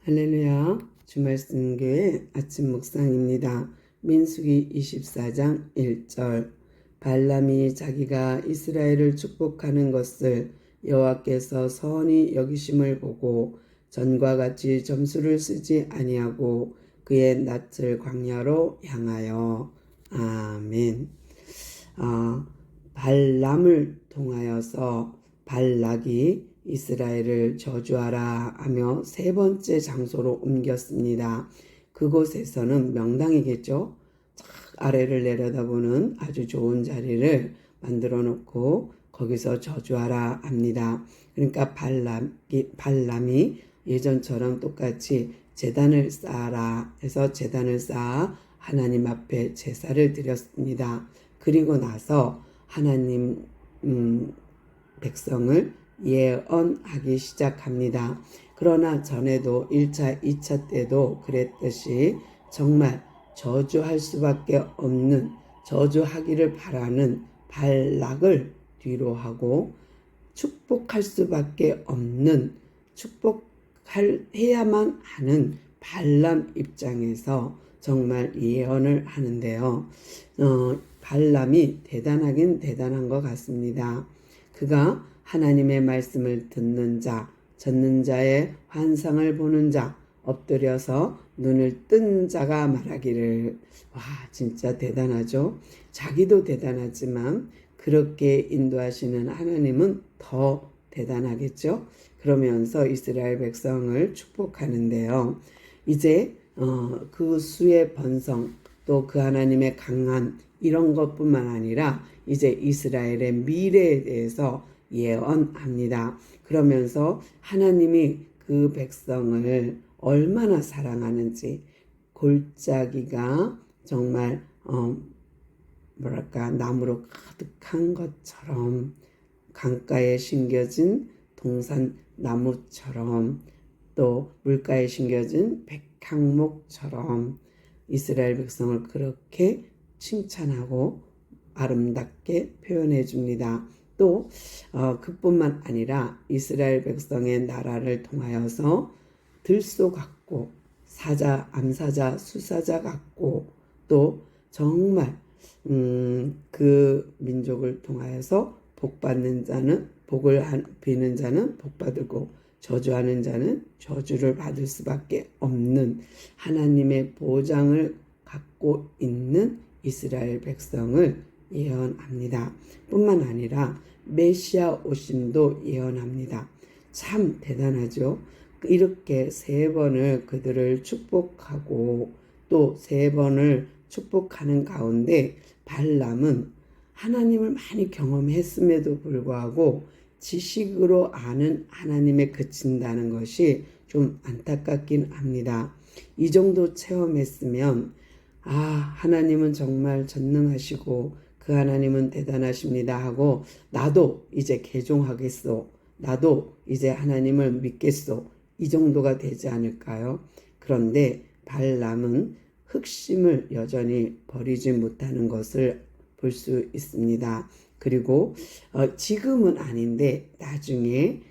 할렐루야. 주말씀교회 아침 묵상입니다. 민수기 24장 1절. 발람이 자기가 이스라엘을 축복하는 것을 여호와께서 선히 여기심을 보고 전과 같이 점수를 쓰지 아니하고 그의 낯을 광야로 향하여. 아멘. 발람을 통하여서 발락이 이스라엘을 저주하라 하며 세 번째 장소로 옮겼습니다. 그곳에서는 명당이겠죠. 아래를 내려다보는 아주 좋은 자리를 만들어 놓고 거기서 저주하라 합니다. 그러니까 발람이 예전처럼 똑같이 제단을 쌓아라 해서 제단을 쌓아 하나님 앞에 제사를 드렸습니다. 그리고 나서 하나님 백성을 예언하기 시작합니다. 그러나 전에도 1차, 2차 때도 그랬듯이 정말 저주할 수밖에 없는, 저주하기를 바라는 발락을 뒤로 하고 축복할 수밖에 없는, 해야만 하는 발람 입장에서 정말 예언을 하는데요. 발람이 대단하긴 대단한 것 같습니다. 그가 하나님의 말씀을 듣는 자, 듣는 자의 환상을 보는 자, 엎드려서 눈을 뜬 자가 말하기를. 와, 진짜 대단하죠. 자기도 대단하지만 그렇게 인도하시는 하나님은 더 대단하겠죠. 그러면서 이스라엘 백성을 축복하는데요. 이제 그 수의 번성, 또 그 하나님의 강한 이런 것뿐만 아니라 이제 이스라엘의 미래에 대해서 예언합니다. 그러면서 하나님이 그 백성을 얼마나 사랑하는지, 골짜기가 정말 나무로 가득한 것처럼, 강가에 심겨진 동산 나무처럼, 또 물가에 심겨진 백향목처럼 이스라엘 백성을 그렇게 칭찬하고 아름답게 표현해 줍니다. 또 그뿐만 아니라 이스라엘 백성의 나라를 통하여서 들소 같고 암사자, 수사자 같고 또 정말 그 민족을 통하여서 복받는 자는 복을 비는 자는 복받고 저주하는 자는 저주를 받을 수밖에 없는 하나님의 보장을 갖고 있는 이스라엘 백성을 예언합니다. 뿐만 아니라 메시아 오심도 예언합니다. 참 대단하죠. 이렇게 세 번을 그들을 축복하고 또 세 번을 축복하는 가운데 발람은 하나님을 많이 경험했음에도 불구하고 지식으로 아는 하나님에 그친다는 것이 좀 안타깝긴 합니다. 이 정도 체험했으면 하나님은 정말 전능하시고 그 하나님은 대단하십니다 하고 나도 이제 개종하겠소, 나도 이제 하나님을 믿겠소, 이 정도가 되지 않을까요? 그런데 발람은 흑심을 여전히 버리지 못하는 것을 볼 수 있습니다. 그리고 지금은 아닌데 나중에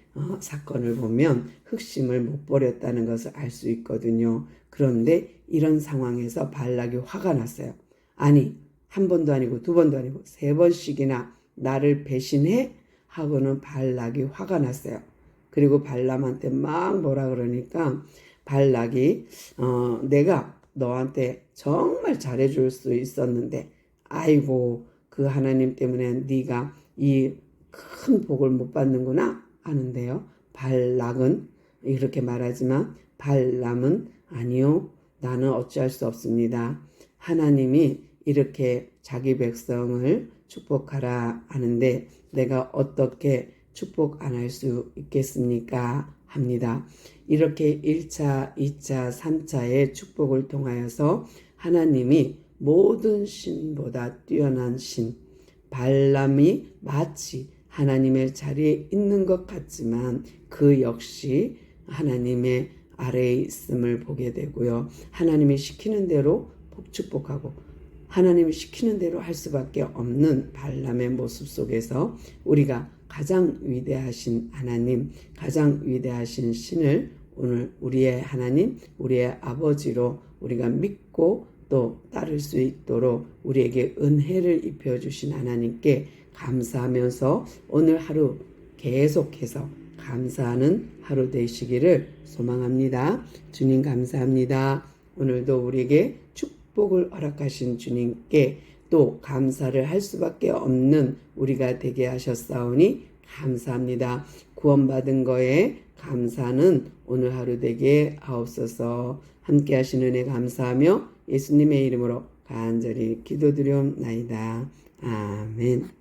사건을 보면 흑심을 못 버렸다는 것을 알 수 있거든요. 그런데 이런 상황에서 발락이 화가 났어요. 아니, 한 번도 아니고 두 번도 아니고 세 번씩이나 나를 배신해? 하고는 발락이 화가 났어요. 그리고 발람한테 막 뭐라 그러니까 발락이 내가 너한테 정말 잘해줄 수 있었는데 아이고 그 하나님 때문에 네가 이 큰 복을 못 받는구나 하는데요. 발락은 이렇게 말하지만 발람은 아니요, 나는 어찌할 수 없습니다. 하나님이 이렇게 자기 백성을 축복하라 하는데 내가 어떻게 축복 안 할 수 있겠습니까? 합니다. 이렇게 1차, 2차, 3차의 축복을 통하여서 하나님이 모든 신보다 뛰어난 신, 발람이 마치 하나님의 자리에 있는 것 같지만 그 역시 하나님의 아래에 있음을 보게 되고요. 하나님이 시키는 대로 축복하고 하나님이 시키는 대로 할 수밖에 없는 발람의 모습 속에서 우리가 가장 위대하신 하나님, 가장 위대하신 신을 오늘 우리의 하나님, 우리의 아버지로 우리가 믿고 또 따를 수 있도록 우리에게 은혜를 입혀주신 하나님께 감사하면서 오늘 하루 계속해서 감사하는 하루 되시기를 소망합니다. 주님 감사합니다. 오늘도 우리에게 축복을 허락하신 주님께 또 감사를 할 수밖에 없는 우리가 되게 하셨사오니 감사합니다. 구원받은 거에 감사는 오늘 하루 되게 하옵소서. 함께 하신 은혜 감사하며 예수님의 이름으로 간절히 기도드리옵나이다. 아멘.